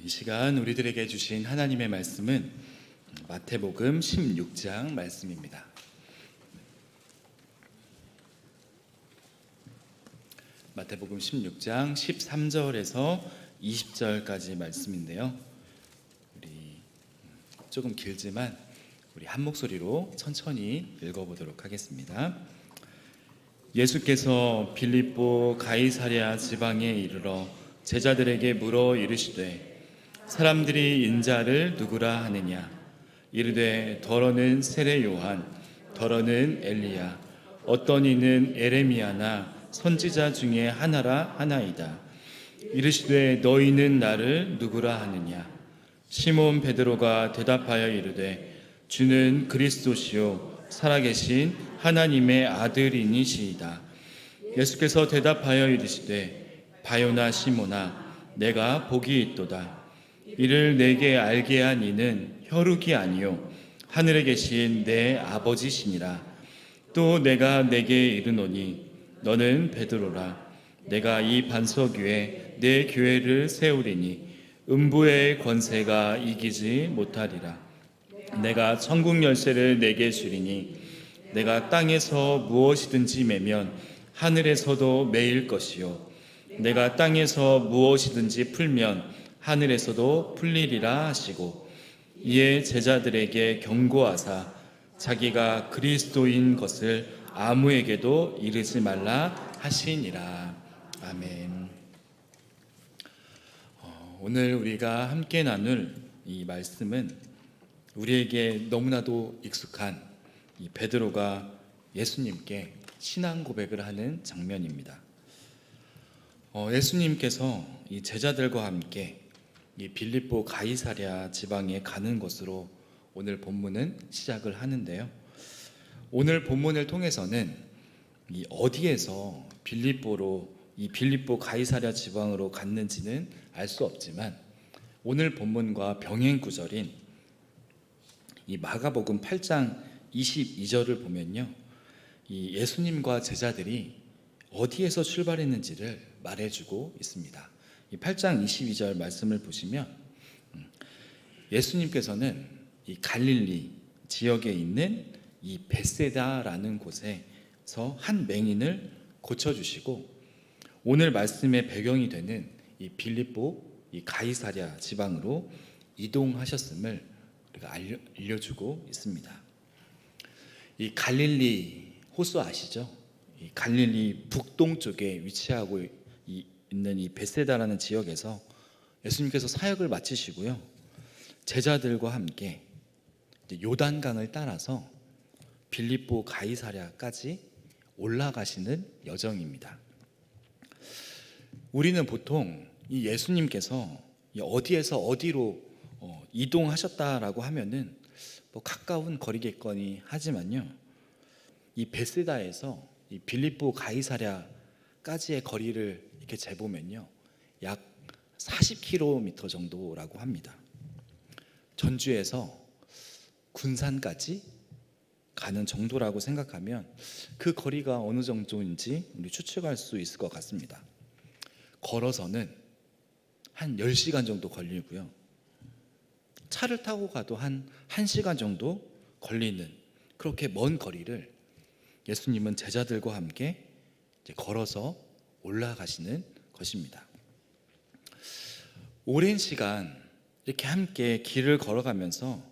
이 시간 우리들에게 주신 하나님의 말씀은 마태복음 16장 말씀입니다. 마태복음 16장 13절에서 20절까지 말씀인데요. 우리 조금 길지만 우리 한 목소리로 천천히 읽어보도록 하겠습니다. 예수께서 빌립보 가이사랴 지방에 이르러 제자들에게 물어 이르시되 사람들이 인자를 누구라 하느냐? 이르되 더러는 세례 요한, 더러는 엘리야, 어떤 이는 에레미야나 선지자 중에 하나라 하나이다. 이르시되 너희는 나를 누구라 하느냐? 시몬 베드로가 대답하여 이르되 주는 그리스도시요 살아계신 하나님의 아들이니시이다. 예수께서 대답하여 이르시되 바요나 시몬아 내가 복이 있도다. 이를 내게 알게 한 이는 혈육이 아니요 하늘에 계신 내 아버지시니라. 또 내가 내게 이르노니 너는 베드로라. 내가 이 반석 위에 내 교회를 세우리니 음부의 권세가 이기지 못하리라. 내가 천국 열쇠를 내게 주리니 내가 땅에서 무엇이든지 매면 하늘에서도 매일 것이요 내가 땅에서 무엇이든지 풀면 하늘에서도 풀리리라 하시고 이에 제자들에게 경고하사 자기가 그리스도인 것을 아무에게도 이르지 말라 하시니라. 아멘. 오늘 우리가 함께 나눌 이 말씀은 우리에게 너무나도 익숙한 이 베드로가 예수님께 신앙 고백을 하는 장면입니다. 예수님께서 이 제자들과 함께 이 빌립보 가이사랴 지방에 가는 것으로 오늘 본문은 시작을 하는데요. 오늘 본문을 통해서는 이 어디에서 빌립보 가이사랴 지방으로 갔는지는 알 수 없지만 오늘 본문과 병행 구절인 이 마가복음 8장 22절을 보면요, 이 예수님과 제자들이 어디에서 출발했는지를 말해주고 있습니다. 이 8장 22절 말씀을 보시면 예수님께서는 이 갈릴리 지역에 있는 이 벳세다라는 곳에서 한 맹인을 고쳐주시고 오늘 말씀의 배경이 되는 이 빌립보 이 가이사랴 지방으로 이동하셨음을 우리가 알려주고 있습니다. 이 갈릴리 호수 아시죠? 이 갈릴리 북동쪽에 위치하고 있는 이 벳세다라는 지역에서 예수님께서 사역을 마치시고요, 제자들과 함께 요단강을 따라서 빌립보 가이사랴까지 올라가시는 여정입니다. 우리는 보통 이 예수님께서 어디에서 어디로 이동하셨다라고 하면은 뭐 가까운 거리겠거니 하지만요, 이 벳세다에서 이 빌립보 가이사랴까지의 거리를 이렇게 재보면요 약 40km 정도라고 합니다. 전주에서 군산까지 가는 정도라고 생각하면 그 거리가 어느 정도인지 우리 추측할 수 있을 것 같습니다. 걸어서는 한 10시간 정도 걸리고요, 차를 타고 가도 한 1시간 정도 걸리는 그렇게 먼 거리를 예수님은 제자들과 함께 걸어서 올라가시는 것입니다. 오랜 시간 이렇게 함께 길을 걸어가면서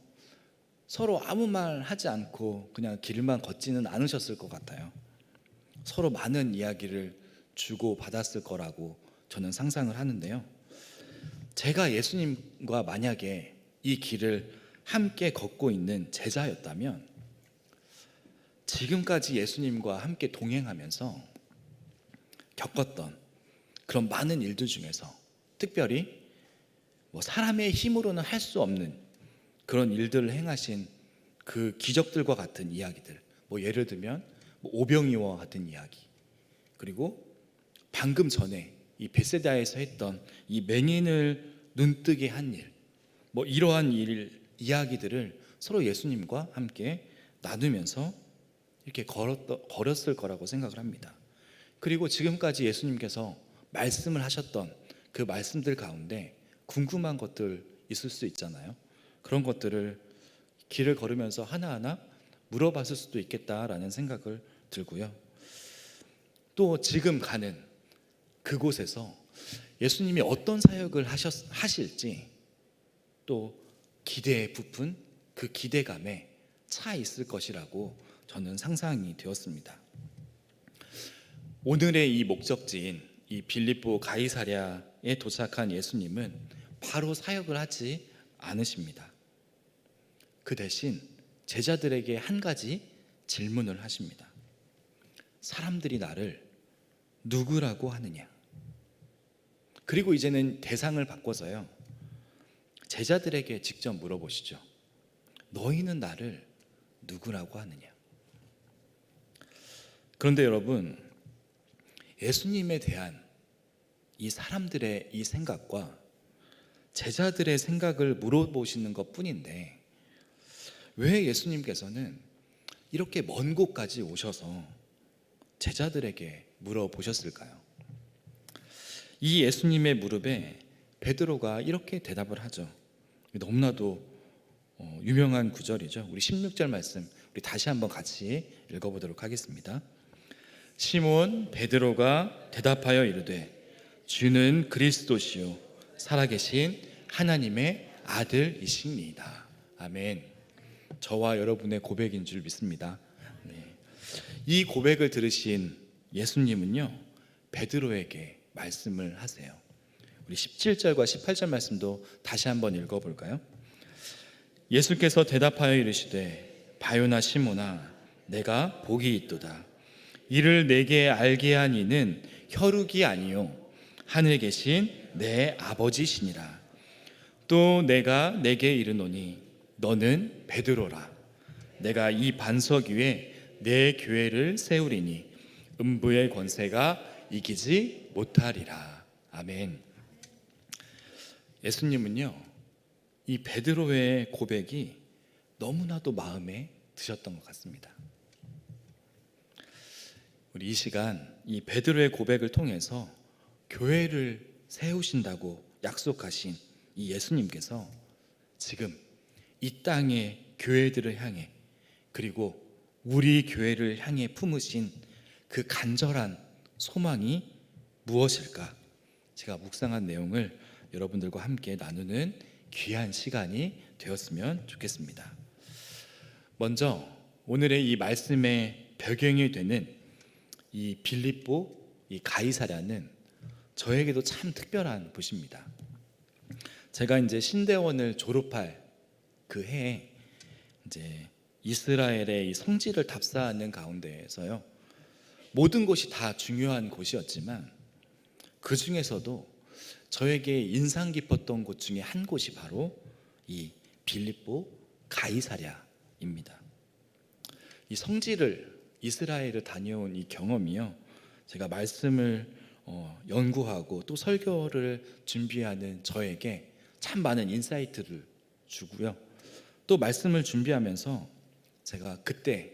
서로 아무 말 하지 않고 그냥 길만 걷지는 않으셨을 것 같아요. 서로 많은 이야기를 주고 받았을 거라고 저는 상상을 하는데요, 제가 예수님과 만약에 이 길을 함께 걷고 있는 제자였다면 지금까지 예수님과 함께 동행하면서 겪었던 그런 많은 일들 중에서 특별히 뭐 사람의 힘으로는 할 수 없는 그런 일들을 행하신 그 기적들과 같은 이야기들, 뭐 예를 들면 오병이어와 같은 이야기, 그리고 방금 전에 이 벳세다에서 했던 이 맹인을 눈뜨게 한 일, 뭐 이러한 이야기들을 서로 예수님과 함께 나누면서 이렇게 걸었을 거라고 생각을 합니다. 그리고 지금까지 예수님께서 말씀을 하셨던 그 말씀들 가운데 궁금한 것들 있을 수 있잖아요. 그런 것들을 길을 걸으면서 하나하나 물어봤을 수도 있겠다라는 생각을 들고요. 또 지금 가는 그곳에서 예수님이 어떤 사역을 하실지 또 기대에 부푼 그 기대감에 차 있을 것이라고 저는 상상이 되었습니다. 오늘의 이 목적지인 이 빌립보 가이사랴에 도착한 예수님은 바로 사역을 하지 않으십니다. 그 대신 제자들에게 한 가지 질문을 하십니다. 사람들이 나를 누구라고 하느냐? 그리고 이제는 대상을 바꿔서요, 제자들에게 직접 물어보시죠. 너희는 나를 누구라고 하느냐? 그런데 여러분, 예수님에 대한 이 사람들의 이 생각과 제자들의 생각을 물어보시는 것 뿐인데 왜 예수님께서는 이렇게 먼 곳까지 오셔서 제자들에게 물어보셨을까요? 이 예수님의 무릎에 베드로가 이렇게 대답을 하죠. 너무나도 유명한 구절이죠. 우리 16절 말씀 우리 다시 한번 같이 읽어보도록 하겠습니다. 시몬 베드로가 대답하여 이르되 주는 그리스도시요 살아계신 하나님의 아들이십니다. 아멘. 저와 여러분의 고백인 줄 믿습니다. 네. 이 고백을 들으신 예수님은요, 베드로에게 말씀을 하세요. 우리 17절과 18절 말씀도 다시 한번 읽어볼까요? 예수께서 대답하여 이르시되 바요나 시몬아 내가 복이 있도다. 이를 내게 알게 한 이는 혈육이 아니요 하늘에 계신 내 아버지시니라. 또 내가 내게 이르노니 너는 베드로라. 내가 이 반석 위에 내 교회를 세우리니 음부의 권세가 이기지 못하리라. 아멘. 예수님은요, 이 베드로의 고백이 너무나도 마음에 드셨던 것 같습니다. 우리 이 시간 이 베드로의 고백을 통해서 교회를 세우신다고 약속하신 이 예수님께서 지금 이 땅의 교회들을 향해 그리고 우리 교회를 향해 품으신 그 간절한 소망이 무엇일까? 제가 묵상한 내용을 여러분들과 함께 나누는 귀한 시간이 되었으면 좋겠습니다. 먼저 오늘의 이 말씀의 배경이 되는 이 빌립보 이 가이사랴는 저에게도 참 특별한 곳입니다. 제가 이제 신대원을 졸업할 그 해에 이제 이스라엘의 이 성지를 답사하는 가운데에서요, 모든 곳이 다 중요한 곳이었지만 그 중에서도 저에게 인상 깊었던 곳 중에 한 곳이 바로 이 빌립보 가이사랴입니다. 이 성지를 이스라엘을 다녀온 이 경험이요, 제가 말씀을 연구하고 또 설교를 준비하는 저에게 참 많은 인사이트를 주고요, 또 말씀을 준비하면서 제가 그때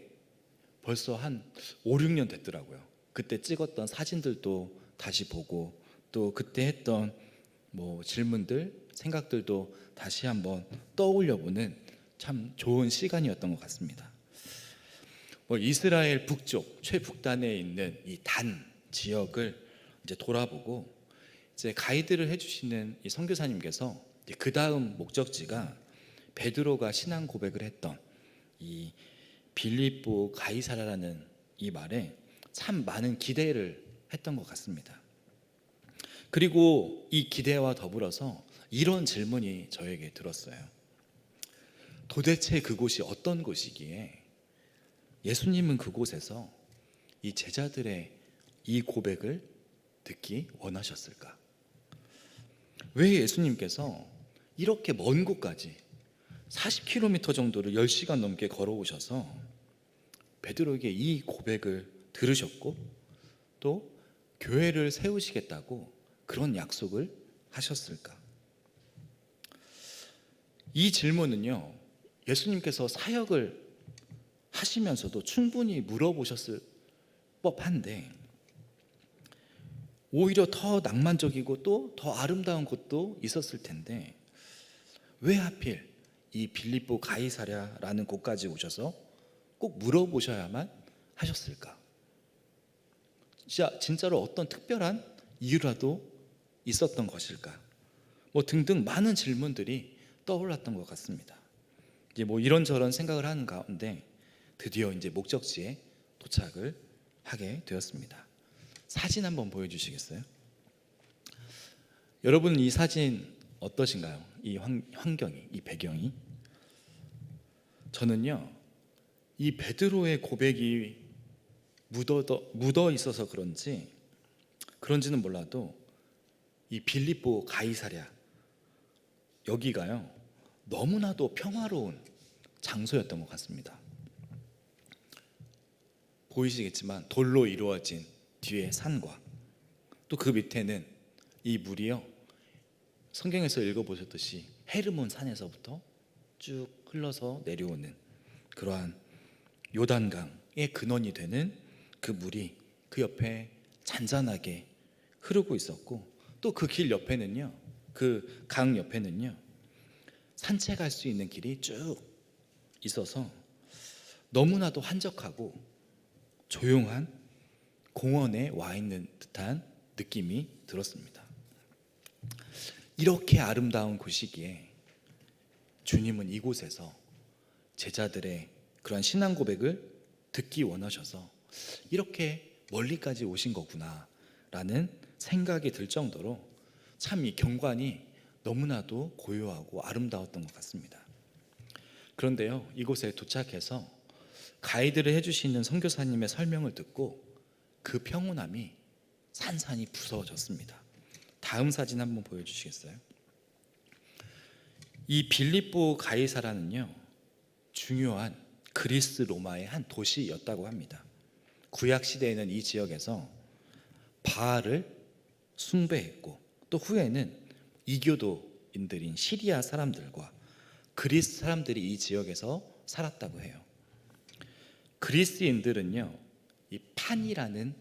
벌써 한 5, 6년 됐더라고요. 그때 찍었던 사진들도 다시 보고 또 그때 했던 질문들, 생각들도 다시 한번 떠올려보는 참 좋은 시간이었던 것 같습니다. 이스라엘 북쪽 최북단에 있는 이 단 지역을 이제 돌아보고 이제 가이드를 해주시는 이 선교사님께서 그 다음 목적지가 베드로가 신앙 고백을 했던 이 빌립보 가이사랴라는 이 말에 참 많은 기대를 했던 것 같습니다. 그리고 이 기대와 더불어서 이런 질문이 저에게 들었어요. 도대체 그곳이 어떤 곳이기에 예수님은 그곳에서 이 제자들의 이 고백을 듣기 원하셨을까? 왜 예수님께서 이렇게 먼 곳까지 40km 정도를 10시간 넘게 걸어오셔서 베드로에게 이 고백을 들으셨고 또 교회를 세우시겠다고 그런 약속을 하셨을까? 이 질문은요, 예수님께서 사역을 하시면서도 충분히 물어보셨을 법한데 오히려 더 낭만적이고 또 더 아름다운 곳도 있었을 텐데 왜 하필 이 빌립보 가이사랴라는 곳까지 오셔서 꼭 물어보셔야만 하셨을까? 진짜로 어떤 특별한 이유라도 있었던 것일까? 뭐 등등 많은 질문들이 떠올랐던 것 같습니다. 이제 뭐 이런저런 생각을 하는 가운데 드디어 이제 목적지에 도착을 하게 되었습니다. 사진 한번 보여주시겠어요? 여러분 이 사진 어떠신가요? 이 환경이, 이 배경이. 저는요 이 베드로의 고백이 묻어 있어서 그런지는 몰라도 이 빌립보 가이사랴 여기가요 너무나도 평화로운 장소였던 것 같습니다. 보이시겠지만 돌로 이루어진 뒤에 산과 또 그 밑에는 이 물이요 성경에서 읽어보셨듯이 헤르몬 산에서부터 쭉 흘러서 내려오는 그러한 요단강의 근원이 되는 그 물이 그 옆에 잔잔하게 흐르고 있었고 또 그 길 옆에는요 그 강 옆에는요 산책할 수 있는 길이 쭉 있어서 너무나도 한적하고 조용한 공원에 와 있는 듯한 느낌이 들었습니다. 이렇게 아름다운 곳이기에 주님은 이곳에서 제자들의 그런 신앙 고백을 듣기 원하셔서 이렇게 멀리까지 오신 거구나 라는 생각이 들 정도로 참 이 경관이 너무나도 고요하고 아름다웠던 것 같습니다. 그런데요 이곳에 도착해서 가이드를 해주시는 선교사님의 설명을 듣고 그 평온함이 산산이 부서졌습니다. 다음 사진 한번 보여주시겠어요? 이 빌립보 가이사라는요 중요한 그리스 로마의 한 도시였다고 합니다. 구약 시대에는 이 지역에서 바알을 숭배했고 또 후에는 이교도인들인 시리아 사람들과 그리스 사람들이 이 지역에서 살았다고 해요. 그리스인들은요 이 판이라는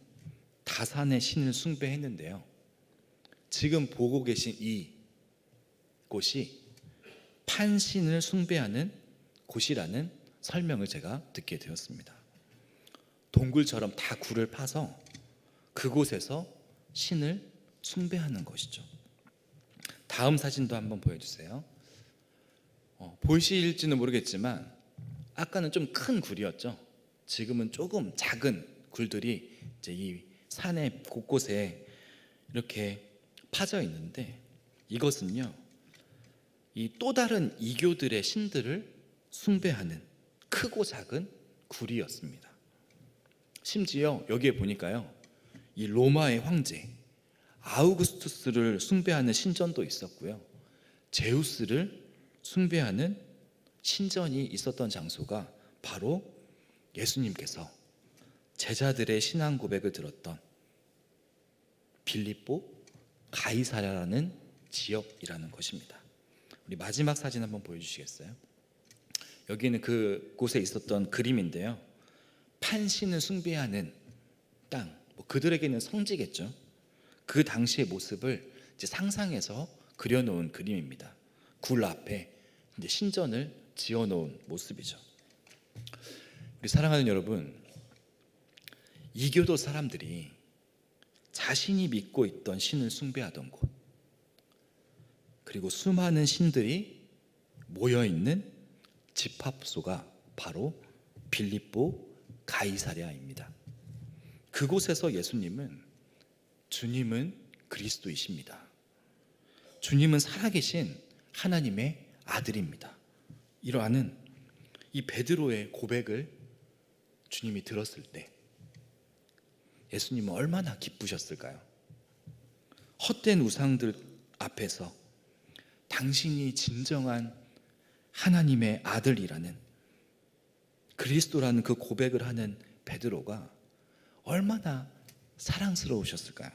다산의 신을 숭배했는데요 지금 보고 계신 이 곳이 판신을 숭배하는 곳이라는 설명을 제가 듣게 되었습니다. 동굴처럼 다 굴을 파서 그곳에서 신을 숭배하는 것이죠. 다음 사진도 한번 보여주세요. 보이실지는 모르겠지만 아까는 좀 큰 굴이었죠. 지금은 조금 작은 굴들이 이제 이 산의 곳곳에 이렇게 파져 있는데 이것은요 이 또 다른 이교들의 신들을 숭배하는 크고 작은 굴이었습니다. 심지어 여기에 보니까요 이 로마의 황제 아우구스투스를 숭배하는 신전도 있었고요 제우스를 숭배하는 신전이 있었던 장소가 바로 예수님께서 제자들의 신앙 고백을 들었던 빌립보 가이사랴라는 지역이라는 것입니다. 우리 마지막 사진 한번 보여주시겠어요? 여기는 그곳에 있었던 그림인데요 판신을 숭배하는 땅, 그들에게는 성지겠죠. 그 당시의 모습을 이제 상상해서 그려놓은 그림입니다. 굴 앞에 이제 신전을 지어놓은 모습이죠. 우리 사랑하는 여러분, 이교도 사람들이 자신이 믿고 있던 신을 숭배하던 곳, 그리고 수많은 신들이 모여있는 집합소가 바로 빌립보 가이사랴입니다. 그곳에서 주님은 그리스도이십니다. 주님은 살아계신 하나님의 아들입니다. 이러한 이 베드로의 고백을 주님이 들었을 때 예수님은 얼마나 기쁘셨을까요? 헛된 우상들 앞에서 당신이 진정한 하나님의 아들이라는 그리스도라는 그 고백을 하는 베드로가 얼마나 사랑스러우셨을까요?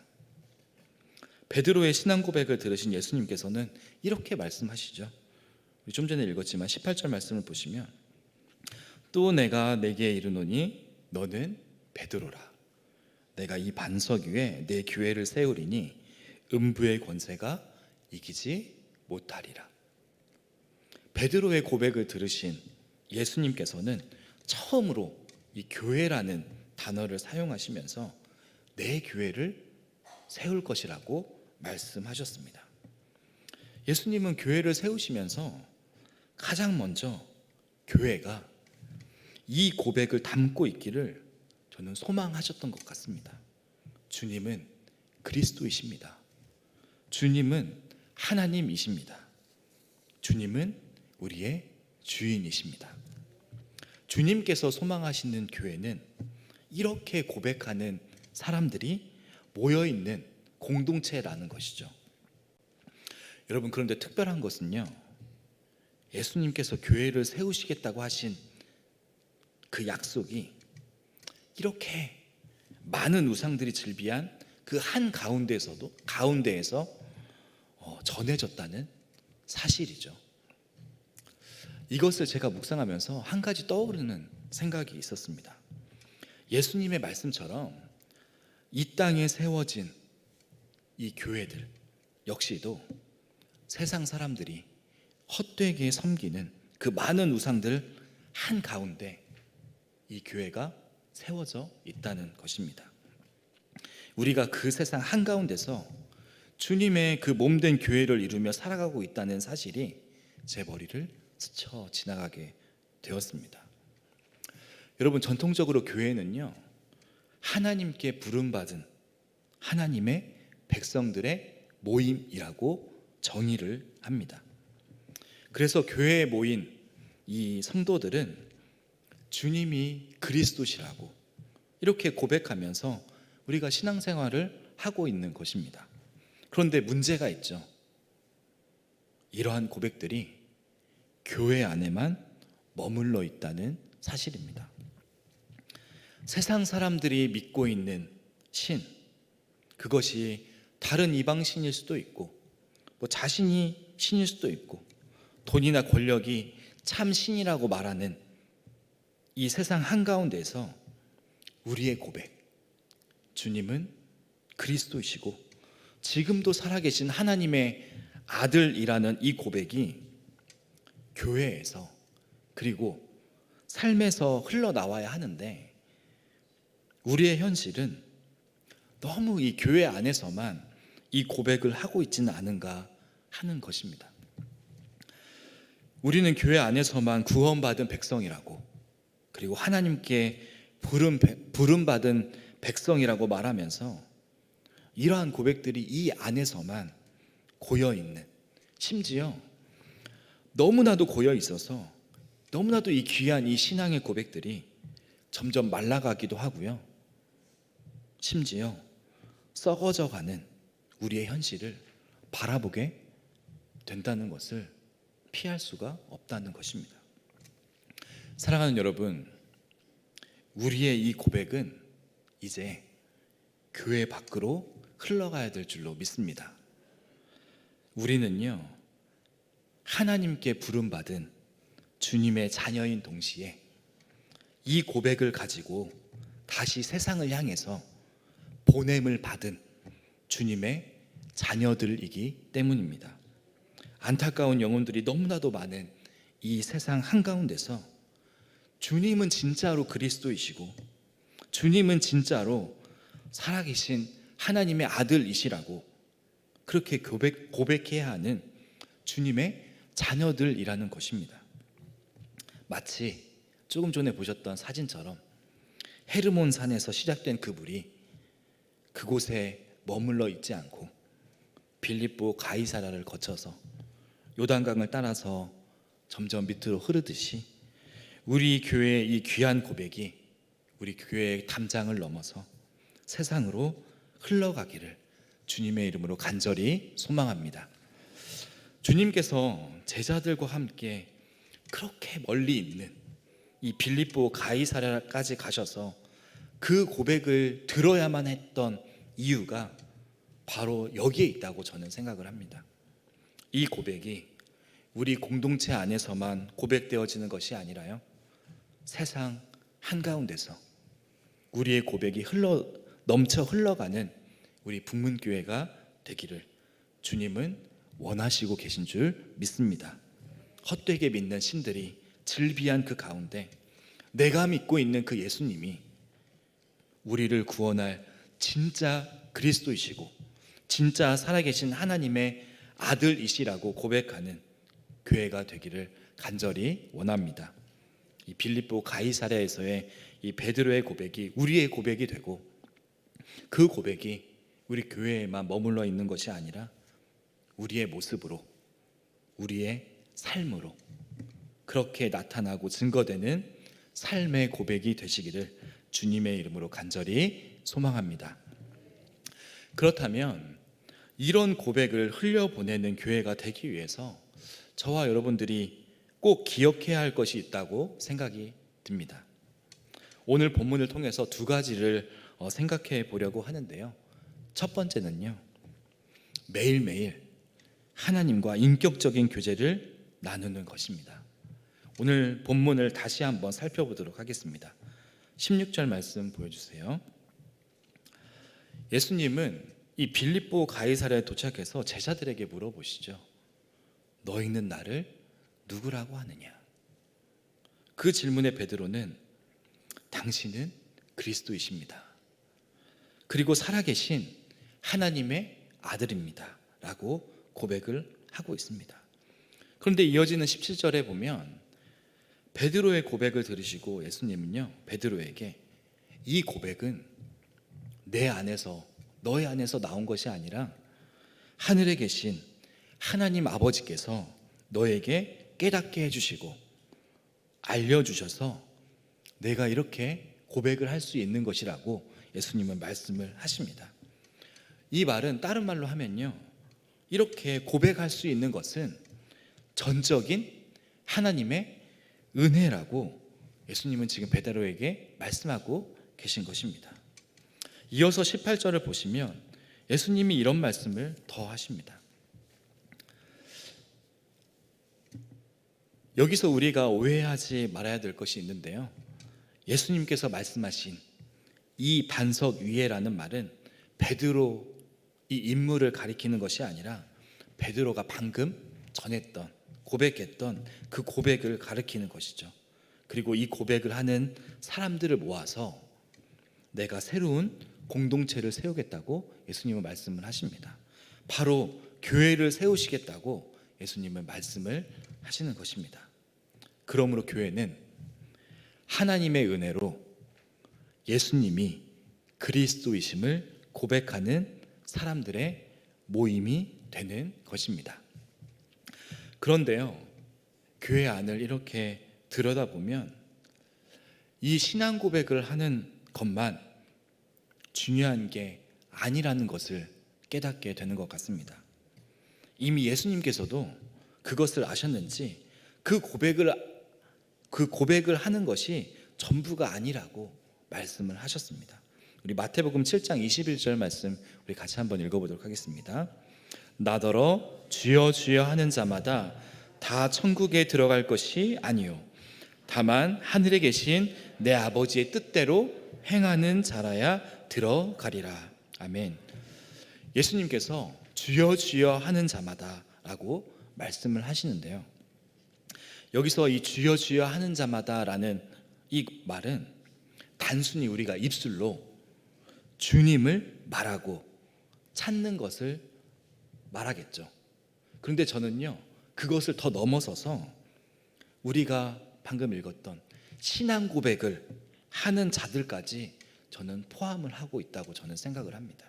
베드로의 신앙 고백을 들으신 예수님께서는 이렇게 말씀하시죠. 좀 전에 읽었지만 18절 말씀을 보시면 또 내가 네게 이르노니 너는 베드로라 내가 이 반석 위에 내 교회를 세우리니 음부의 권세가 이기지 못하리라. 베드로의 고백을 들으신 예수님께서는 처음으로 이 교회라는 단어를 사용하시면서 내 교회를 세울 것이라고 말씀하셨습니다. 예수님은 교회를 세우시면서 가장 먼저 교회가 이 고백을 담고 있기를 저는 소망하셨던 것 같습니다. 주님은 그리스도이십니다. 주님은 하나님이십니다. 주님은 우리의 주인이십니다. 주님께서 소망하시는 교회는 이렇게 고백하는 사람들이 모여있는 공동체라는 것이죠. 여러분, 그런데 특별한 것은요, 예수님께서 교회를 세우시겠다고 하신 그 약속이 이렇게 많은 우상들이 즐비한 그 한 가운데에서 전해졌다는 사실이죠. 이것을 제가 묵상하면서 한 가지 떠오르는 생각이 있었습니다. 예수님의 말씀처럼 이 땅에 세워진 이 교회들 역시도 세상 사람들이 헛되게 섬기는 그 많은 우상들 한가운데 이 교회가 세워져 있다는 것입니다. 우리가 그 세상 한가운데서 주님의 그 몸된 교회를 이루며 살아가고 있다는 사실이 제 머리를 스쳐 지나가게 되었습니다. 여러분, 전통적으로 교회는요, 하나님께 부름받은 하나님의 백성들의 모임이라고 정의를 합니다. 그래서 교회에 모인 이 성도들은 주님이 그리스도시라고 이렇게 고백하면서 우리가 신앙생활을 하고 있는 것입니다. 그런데 문제가 있죠. 이러한 고백들이 교회 안에만 머물러 있다는 사실입니다. 세상 사람들이 믿고 있는 신, 그것이 다른 이방신일 수도 있고 자신이 신일 수도 있고 돈이나 권력이 참 신이라고 말하는 이 세상 한가운데서 우리의 고백, 주님은 그리스도이시고 지금도 살아계신 하나님의 아들이라는 이 고백이 교회에서 그리고 삶에서 흘러나와야 하는데, 우리의 현실은 너무 이 교회 안에서만 이 고백을 하고 있지는 않은가 하는 것입니다. 우리는 교회 안에서만 구원받은 백성이라고, 그리고 하나님께 부름받은 백성이라고 말하면서 이러한 고백들이 이 안에서만 고여있는, 심지어 너무나도 고여있어서 너무나도 이 귀한 이 신앙의 고백들이 점점 말라가기도 하고요, 심지어 썩어져가는 우리의 현실을 바라보게 된다는 것을 피할 수가 없다는 것입니다. 사랑하는 여러분, 우리의 이 고백은 이제 교회 밖으로 흘러가야 될 줄로 믿습니다. 우리는요, 하나님께 부름받은 주님의 자녀인 동시에 이 고백을 가지고 다시 세상을 향해서 보냄을 받은 주님의 자녀들이기 때문입니다. 안타까운 영혼들이 너무나도 많은 이 세상 한가운데서 주님은 진짜로 그리스도이시고 주님은 진짜로 살아계신 하나님의 아들이시라고 그렇게 고백해야 하는 주님의 자녀들이라는 것입니다. 마치 조금 전에 보셨던 사진처럼 헤르몬 산에서 시작된 그 물이 그곳에 머물러 있지 않고 빌립보 가이사랴를 거쳐서 요단강을 따라서 점점 밑으로 흐르듯이 우리 교회의 이 귀한 고백이 우리 교회의 담장을 넘어서 세상으로 흘러가기를 주님의 이름으로 간절히 소망합니다. 주님께서 제자들과 함께 그렇게 멀리 있는 이 빌립보 가이사랴까지 가셔서 그 고백을 들어야만 했던 이유가 바로 여기에 있다고 저는 생각을 합니다. 이 고백이 우리 공동체 안에서만 고백되어지는 것이 아니라요, 세상 한가운데서 우리의 고백이 흘러 넘쳐 흘러가는 우리 북문교회가 되기를 주님은 원하시고 계신 줄 믿습니다. 헛되게 믿는 신들이 즐비한 그 가운데 내가 믿고 있는 그 예수님이 우리를 구원할 진짜 그리스도이시고 진짜 살아계신 하나님의 아들이시라고 고백하는 교회가 되기를 간절히 원합니다. 이 빌립보 가이사랴에서의 이 베드로의 고백이 우리의 고백이 되고 그 고백이 우리 교회에만 머물러 있는 것이 아니라 우리의 모습으로, 우리의 삶으로 그렇게 나타나고 증거되는 삶의 고백이 되시기를 주님의 이름으로 간절히 소망합니다. 그렇다면 이런 고백을 흘려보내는 교회가 되기 위해서 저와 여러분들이 꼭 기억해야 할 것이 있다고 생각이 듭니다. 오늘 본문을 통해서 두 가지를 생각해 보려고 하는데요. 첫 번째는요, 매일매일 하나님과 인격적인 교제를 나누는 것입니다. 오늘 본문을 다시 한번 살펴보도록 하겠습니다. 16절 말씀 보여주세요. 예수님은 이 빌립보 가이사랴에 도착해서 제자들에게 물어보시죠. 너희는 나를 누구라고 하느냐? 그 질문에 베드로는 당신은 그리스도이십니다. 그리고 살아계신 하나님의 아들입니다. 라고 고백을 하고 있습니다. 그런데 이어지는 17절에 보면 베드로의 고백을 들으시고 예수님은요, 베드로에게 이 고백은 내 안에서, 너의 안에서 나온 것이 아니라 하늘에 계신 하나님 아버지께서 너에게 깨닫게 해주시고 알려주셔서 내가 이렇게 고백을 할 수 있는 것이라고 예수님은 말씀을 하십니다. 이 말은 다른 말로 하면요, 이렇게 고백할 수 있는 것은 전적인 하나님의 은혜라고 예수님은 지금 베드로에게 말씀하고 계신 것입니다. 이어서 18절을 보시면 예수님이 이런 말씀을 더 하십니다. 여기서 우리가 오해하지 말아야 될 것이 있는데요, 예수님께서 말씀하신 이 반석 위에라는 말은 베드로 이 인물을 가리키는 것이 아니라 베드로가 방금 전했던, 고백했던 그 고백을 가리키는 것이죠. 그리고 이 고백을 하는 사람들을 모아서 내가 새로운 공동체를 세우겠다고 예수님은 말씀을 하십니다. 바로 교회를 세우시겠다고 예수님은 말씀을 하시는 것입니다. 그러므로 교회는 하나님의 은혜로 예수님이 그리스도이심을 고백하는 사람들의 모임이 되는 것입니다. 그런데요, 교회 안을 이렇게 들여다보면 이 신앙 고백을 하는 것만 중요한 게 아니라는 것을 깨닫게 되는 것 같습니다. 이미 예수님께서도 그것을 아셨는지 그 고백을 하는 것이 전부가 아니라고 말씀을 하셨습니다. 우리 마태복음 7장 21절 말씀 우리 같이 한번 읽어보도록 하겠습니다. 나더러 주여 주여 하는 자마다 다 천국에 들어갈 것이 아니요 다만 하늘에 계신 내 아버지의 뜻대로 행하는 자라야 들어가리라. 아멘. 예수님께서 주여 주여 하는 자마다 라고 말씀을 하시는데요, 여기서 이 주여 주여 하는 자마다 라는 이 말은 단순히 우리가 입술로 주님을 말하고 찾는 것을 말하겠죠. 그런데 저는요, 그것을 더 넘어서서 우리가 방금 읽었던 신앙 고백을 하는 자들까지 저는 포함을 하고 있다고 저는 생각을 합니다.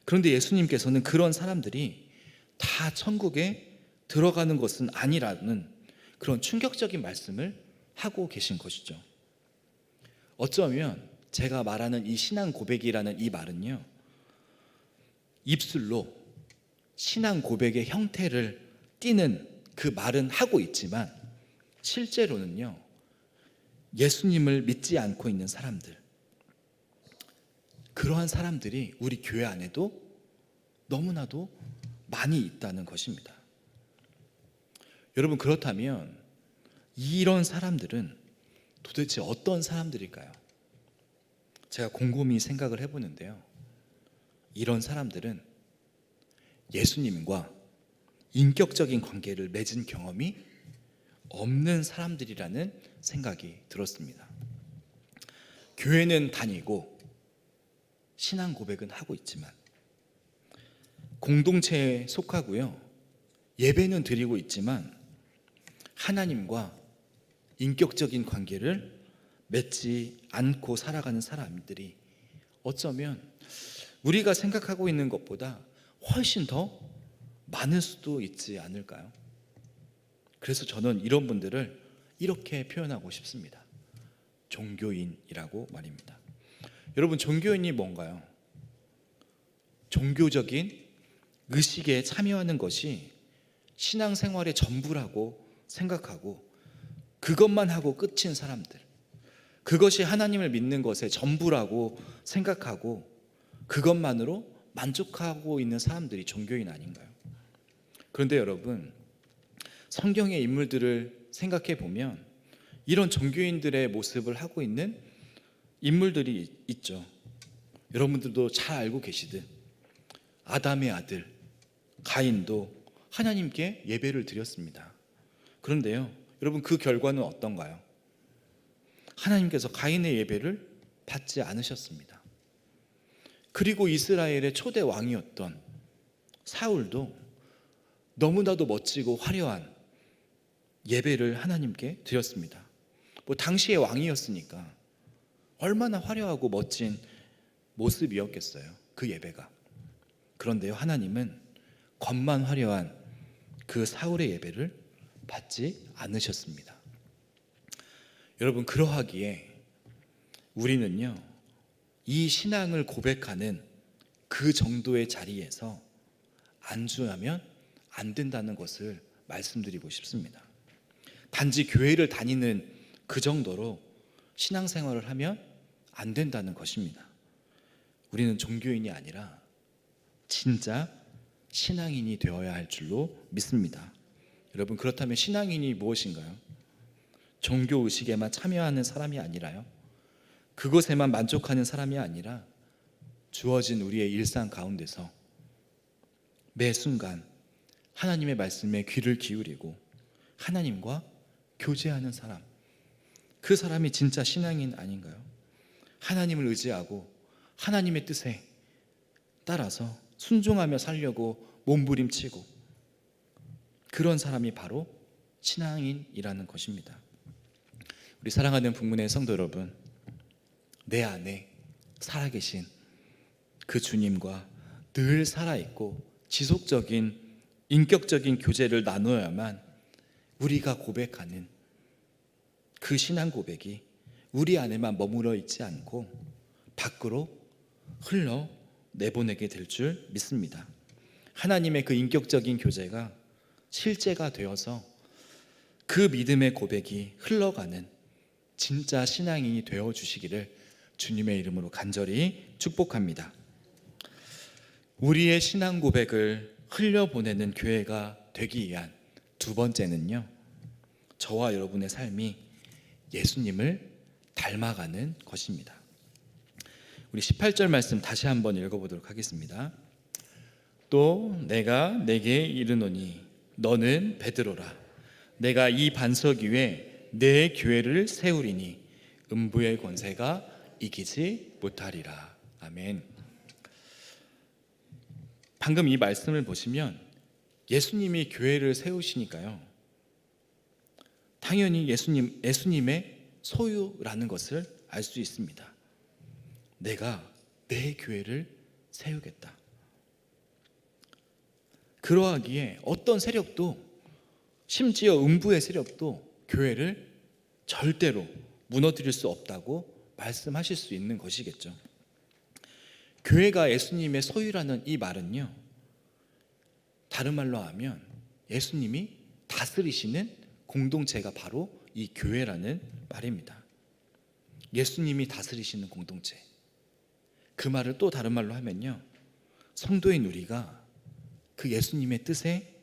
그런데 예수님께서는 그런 사람들이 다 천국에 들어가는 것은 아니라는 그런 충격적인 말씀을 하고 계신 것이죠. 어쩌면 제가 말하는 이 신앙 고백이라는 이 말은요, 입술로 신앙 고백의 형태를 띠는 그 말은 하고 있지만 실제로는요, 예수님을 믿지 않고 있는 사람들, 그러한 사람들이 우리 교회 안에도 너무나도 많이 있다는 것입니다. 여러분, 그렇다면 이런 사람들은 도대체 어떤 사람들일까요? 제가 곰곰이 생각을 해보는데요, 이런 사람들은 예수님과 인격적인 관계를 맺은 경험이 없는 사람들이라는 생각이 들었습니다. 교회는 다니고 신앙 고백은 하고 있지만, 공동체에 속하고요, 예배는 드리고 있지만 하나님과 인격적인 관계를 맺지 않고 살아가는 사람들이 어쩌면 우리가 생각하고 있는 것보다 훨씬 더 많을 수도 있지 않을까요? 그래서 저는 이런 분들을 이렇게 표현하고 싶습니다. 종교인이라고 말입니다. 여러분, 종교인이 뭔가요? 종교적인 의식에 참여하는 것이 신앙생활의 전부라고 생각하고 그것만 하고 끝인 사람들, 그것이 하나님을 믿는 것의 전부라고 생각하고 그것만으로 만족하고 있는 사람들이 종교인 아닌가요? 그런데 여러분, 성경의 인물들을 생각해 보면 이런 종교인들의 모습을 하고 있는 인물들이 있죠. 여러분들도 잘 알고 계시듯 아담의 아들 가인도 하나님께 예배를 드렸습니다. 그런데요, 여러분, 그 결과는 어떤가요? 하나님께서 가인의 예배를 받지 않으셨습니다. 그리고 이스라엘의 초대 왕이었던 사울도 너무나도 멋지고 화려한 예배를 하나님께 드렸습니다. 당시의 왕이었으니까 얼마나 화려하고 멋진 모습이었겠어요, 그 예배가. 그런데요, 하나님은 겉만 화려한 그 사울의 예배를 받지 않으셨습니다. 여러분, 그러하기에 우리는요, 이 신앙을 고백하는 그 정도의 자리에서 안주하면 안 된다는 것을 말씀드리고 싶습니다. 단지 교회를 다니는 그 정도로 신앙생활을 하면 안 된다는 것입니다. 우리는 종교인이 아니라 진짜 신앙인이 되어야 할 줄로 믿습니다. 여러분, 그렇다면 신앙인이 무엇인가요? 종교의식에만 참여하는 사람이 아니라요, 그것에만 만족하는 사람이 아니라 주어진 우리의 일상 가운데서 매 순간 하나님의 말씀에 귀를 기울이고 하나님과 교제하는 사람, 그 사람이 진짜 신앙인 아닌가요? 하나님을 의지하고 하나님의 뜻에 따라서 순종하며 살려고 몸부림치고, 그런 사람이 바로 신앙인이라는 것입니다. 우리 사랑하는 북문의 성도 여러분, 내 안에 살아계신 그 주님과 늘 살아있고 지속적인 인격적인 교제를 나누어야만 우리가 고백하는 그 신앙 고백이 우리 안에만 머물러 있지 않고 밖으로 흘러 내보내게 될 줄 믿습니다. 하나님의 그 인격적인 교제가 실제가 되어서 그 믿음의 고백이 흘러가는 진짜 신앙인이 되어 주시기를 주님의 이름으로 간절히 축복합니다. 우리의 신앙 고백을 흘려보내는 교회가 되기 위한 두 번째는요, 저와 여러분의 삶이 예수님을 닮아가는 것입니다. 우리 18절 말씀 다시 한번 읽어보도록 하겠습니다. 또 내가 내게 이르노니 너는 베드로라. 내가 이 반석 위에 내 교회를 세우리니 음부의 권세가 이기지 못하리라. 아멘. 방금 이 말씀을 보시면 예수님이 교회를 세우시니까요, 당연히 예수님의 소유라는 것을 알 수 있습니다. 내가 내 교회를 세우겠다. 그러하기에 어떤 세력도, 심지어 음부의 세력도 교회를 절대로 무너뜨릴 수 없다고 말씀하실 수 있는 것이겠죠. 교회가 예수님의 소유라는 이 말은요, 다른 말로 하면 예수님이 다스리시는 공동체가 바로 이 교회라는 말입니다. 예수님이 다스리시는 공동체, 그 말을 또 다른 말로 하면요, 성도인 우리가 그 예수님의 뜻에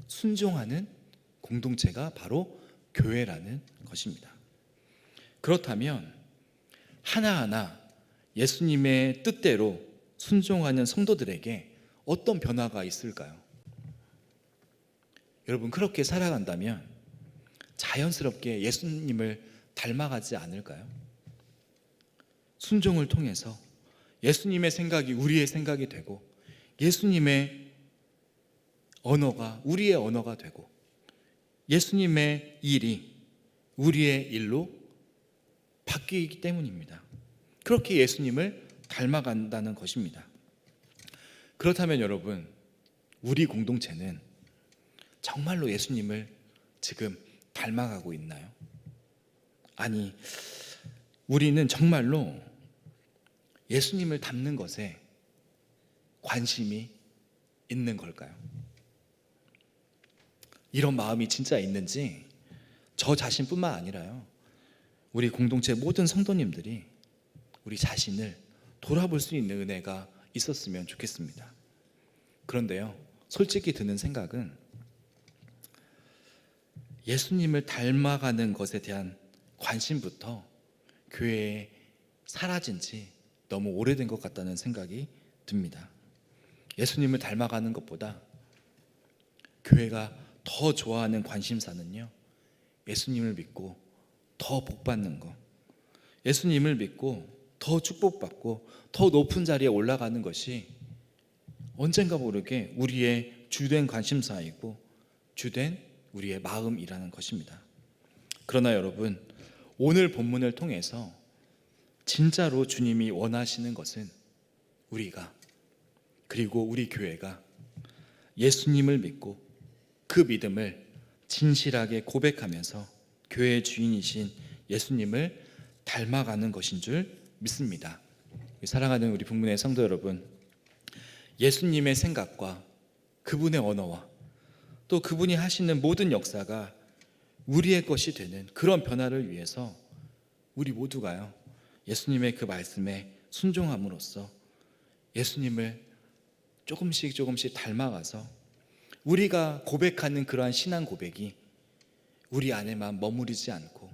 순종하는 공동체가 바로 교회라는 것입니다. 그렇다면 하나하나 예수님의 뜻대로 순종하는 성도들에게 어떤 변화가 있을까요? 여러분, 그렇게 살아간다면 자연스럽게 예수님을 닮아가지 않을까요? 순종을 통해서 예수님의 생각이 우리의 생각이 되고, 예수님의 언어가 우리의 언어가 되고, 예수님의 일이 우리의 일로 바뀌기 때문입니다. 그렇게 예수님을 닮아간다는 것입니다. 그렇다면 여러분, 우리 공동체는 정말로 예수님을 지금 닮아가고 있나요? 아니, 우리는 정말로 예수님을 닮는 것에 관심이 있는 걸까요? 이런 마음이 진짜 있는지 저 자신뿐만 아니라요, 우리 공동체 모든 성도님들이 우리 자신을 돌아볼 수 있는 은혜가 있었으면 좋겠습니다. 그런데요, 솔직히 드는 생각은 예수님을 닮아가는 것에 대한 관심부터 교회에 사라진 지 너무 오래된 것 같다는 생각이 듭니다. 예수님을 닮아가는 것보다 교회가 더 좋아하는 관심사는요, 예수님을 믿고 더 복받는 것, 예수님을 믿고 더 축복받고 더 높은 자리에 올라가는 것이 언젠가 모르게 우리의 주된 관심사이고 주된 우리의 마음이라는 것입니다. 그러나 여러분, 오늘 본문을 통해서 진짜로 주님이 원하시는 것은 우리가, 그리고 우리 교회가 예수님을 믿고 그 믿음을 진실하게 고백하면서 교회의 주인이신 예수님을 닮아가는 것인 줄 믿습니다. 사랑하는 우리 북문의 성도 여러분, 예수님의 생각과 그분의 언어와 또 그분이 하시는 모든 역사가 우리의 것이 되는 그런 변화를 위해서 우리 모두가요, 예수님의 그 말씀에 순종함으로써 예수님을 조금씩 닮아가서 우리가 고백하는 그러한 신앙 고백이 우리 안에만 머무르지 않고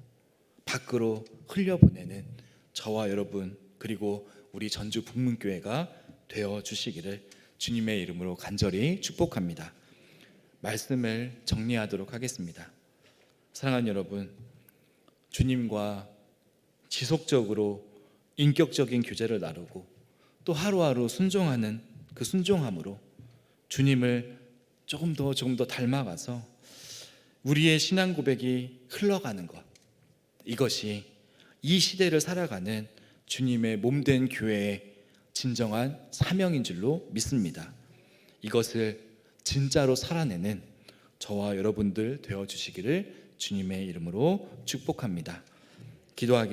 밖으로 흘려보내는 저와 여러분, 그리고 우리 전주 북문교회가 되어 주시기를 주님의 이름으로 간절히 축복합니다. 말씀을 정리하도록 하겠습니다. 사랑하는 여러분, 주님과 지속적으로 인격적인 교제를 나누고 또 하루하루 순종하는 그 순종함으로 주님을 조금 더 닮아가서 우리의 신앙 고백이 흘러가는 것, 이것이 이 시대를 살아가는 주님의 몸된 교회의 진정한 사명인 줄로 믿습니다. 이것을 진짜로 살아내는 저와 여러분들 되어 주시기를 주님의 이름으로 축복합니다. 기도하겠습니다.